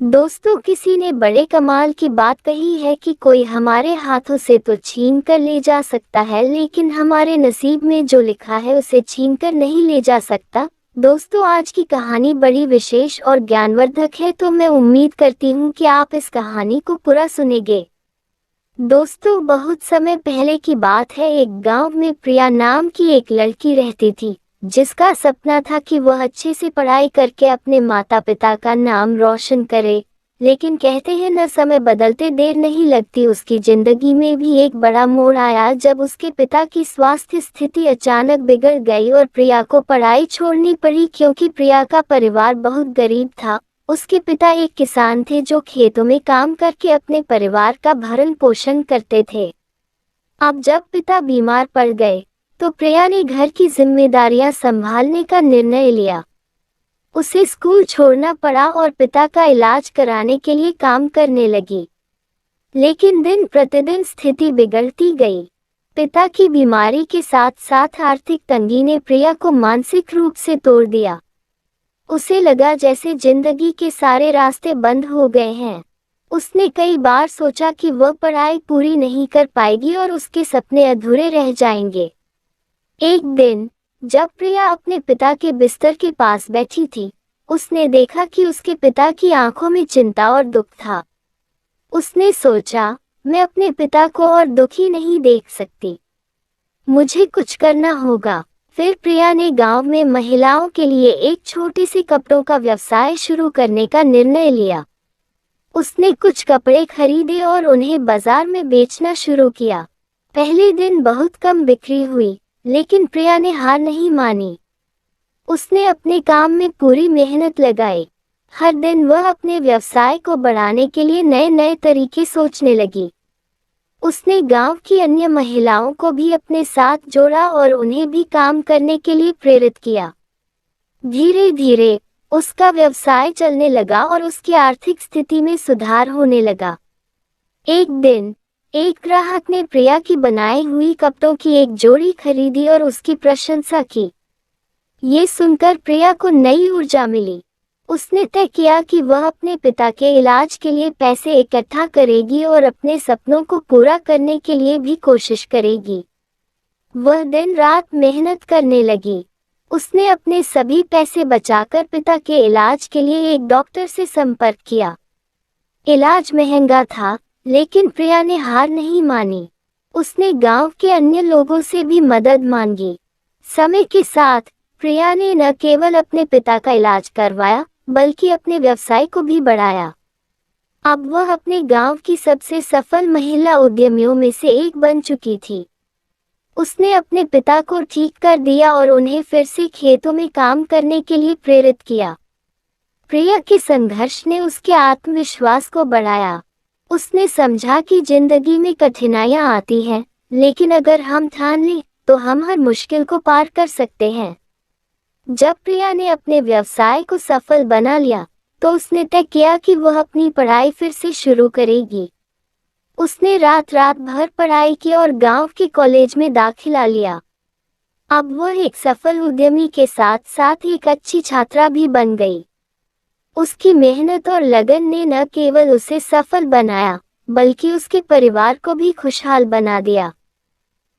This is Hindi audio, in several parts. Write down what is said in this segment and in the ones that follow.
दोस्तों, किसी ने बड़े कमाल की बात कही है कि कोई हमारे हाथों से तो छीन कर ले जा सकता है, लेकिन हमारे नसीब में जो लिखा है उसे छीन कर नहीं ले जा सकता। दोस्तों, आज की कहानी बड़ी विशेष और ज्ञानवर्धक है, तो मैं उम्मीद करती हूँ कि आप इस कहानी को पूरा सुनेंगे। दोस्तों, बहुत समय पहले की बात है। एक गांव में प्रिया नाम की एक लड़की रहती थी, जिसका सपना था कि वह अच्छे से पढ़ाई करके अपने माता पिता का नाम रोशन करे। लेकिन कहते हैं न, समय बदलते देर नहीं लगती। उसकी जिंदगी में भी एक बड़ा मोड़ आया जब उसके पिता की स्वास्थ्य स्थिति अचानक बिगड़ गई और प्रिया को पढ़ाई छोड़नी पड़ी, क्योंकि प्रिया का परिवार बहुत गरीब था। उसके पिता एक किसान थे जो खेतों में काम करके अपने परिवार का भरण पोषण करते थे। अब जब पिता बीमार पड़ गए तो प्रिया ने घर की जिम्मेदारियां संभालने का निर्णय लिया। उसे स्कूल छोड़ना पड़ा और पिता का इलाज कराने के लिए काम करने लगी। लेकिन दिन प्रतिदिन स्थिति बिगड़ती गई। पिता की बीमारी के साथ साथ आर्थिक तंगी ने प्रिया को मानसिक रूप से तोड़ दिया। उसे लगा जैसे जिंदगी के सारे रास्ते बंद हो गए हैं। उसने कई बार सोचा कि वह पढ़ाई पूरी नहीं कर पाएगी और उसके सपने अधूरे रह जाएंगे। एक दिन जब प्रिया अपने पिता के बिस्तर के पास बैठी थी, उसने देखा कि उसके पिता की आंखों में चिंता और दुख था। उसने सोचा, मैं अपने पिता को और दुखी नहीं देख सकती, मुझे कुछ करना होगा। फिर प्रिया ने गांव में महिलाओं के लिए एक छोटी सी कपड़ों का व्यवसाय शुरू करने का निर्णय लिया। उसने कुछ कपड़े खरीदे और उन्हें बाजार में बेचना शुरू किया। पहले दिन बहुत कम बिक्री हुई, लेकिन प्रिया ने हार नहीं मानी। उसने अपने काम में पूरी मेहनत लगाई। हर दिन वह अपने व्यवसाय को बढ़ाने के लिए नए नए तरीके सोचने लगी। उसने गांव की अन्य महिलाओं को भी अपने साथ जोड़ा और उन्हें भी काम करने के लिए प्रेरित किया। धीरे धीरे उसका व्यवसाय चलने लगा और उसकी आर्थिक स्थिति में सुधार होने लगा। एक दिन एक ग्राहक ने प्रिया की बनाई हुई कपड़ों की एक जोड़ी खरीदी और उसकी प्रशंसा की। ये सुनकर प्रिया को नई ऊर्जा मिली। उसने तय किया कि वह अपने पिता के इलाज के लिए पैसे इकट्ठा करेगी और अपने सपनों को पूरा करने के लिए भी कोशिश करेगी। वह दिन रात मेहनत करने लगी। उसने अपने सभी पैसे बचाकर पिता के इलाज के लिए एक डॉक्टर से संपर्क किया। इलाज महंगा था, लेकिन प्रिया ने हार नहीं मानी। उसने गांव के अन्य लोगों से भी मदद मांगी। समय के साथ प्रिया ने न केवल अपने पिता का इलाज करवाया, बल्कि अपने व्यवसाय को भी बढ़ाया। अब वह अपने गांव की सबसे सफल महिला उद्यमियों में से एक बन चुकी थी। उसने अपने पिता को ठीक कर दिया और उन्हें फिर से खेतों में काम करने के लिए प्रेरित किया। प्रिया के संघर्ष ने उसके आत्मविश्वास को बढ़ाया। उसने समझा कि जिंदगी में कठिनाइयां आती हैं, लेकिन अगर हम ठान लें तो हम हर मुश्किल को पार कर सकते हैं। जब प्रिया ने अपने व्यवसाय को सफल बना लिया, तो उसने तय किया कि वह अपनी पढ़ाई फिर से शुरू करेगी। उसने रात रात भर पढ़ाई की और गांव के कॉलेज में दाखिला लिया। अब वह एक सफल उद्यमी के साथ साथ एक अच्छी छात्रा भी बन गई। उसकी मेहनत और लगन ने न केवल उसे सफल बनाया, बल्कि उसके परिवार को भी खुशहाल बना दिया।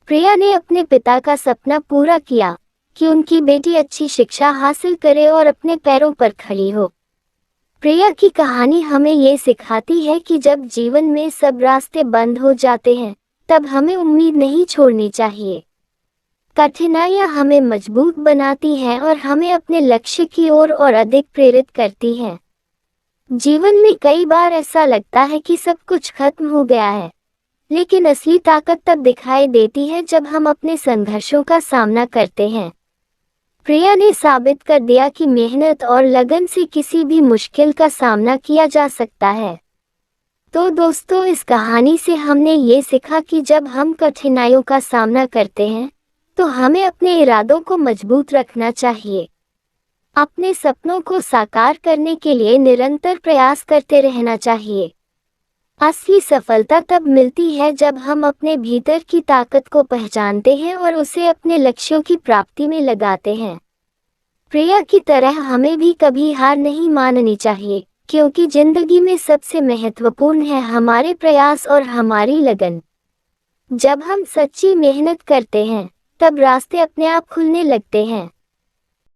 प्रिया ने अपने पिता का सपना पूरा किया कि उनकी बेटी अच्छी शिक्षा हासिल करे और अपने पैरों पर खड़ी हो। प्रिया की कहानी हमें ये सिखाती है कि जब जीवन में सब रास्ते बंद हो जाते हैं, तब हमें उम्मीद नहीं छोड़नी चाहिए। कठिनाइयां हमें मजबूत बनाती हैं और हमें अपने लक्ष्य की ओर और अधिक प्रेरित करती हैं। जीवन में कई बार ऐसा लगता है कि सब कुछ खत्म हो गया है, लेकिन असली ताकत तब दिखाई देती है जब हम अपने संघर्षों का सामना करते हैं। प्रिया ने साबित कर दिया कि मेहनत और लगन से किसी भी मुश्किल का सामना किया जा सकता है। तो दोस्तों, इस कहानी से हमने ये सीखा कि जब हम कठिनाइयों का सामना करते हैं, तो हमें अपने इरादों को मजबूत रखना चाहिए। अपने सपनों को साकार करने के लिए निरंतर प्रयास करते रहना चाहिए। असली सफलता तब मिलती है जब हम अपने भीतर की ताकत को पहचानते हैं और उसे अपने लक्ष्यों की प्राप्ति में लगाते हैं। प्रिया की तरह हमें भी कभी हार नहीं माननी चाहिए, क्योंकि जिंदगी में सबसे महत्वपूर्ण है हमारे प्रयास और हमारी लगन। जब हम सच्ची मेहनत करते हैं तब रास्ते अपने आप खुलने लगते हैं।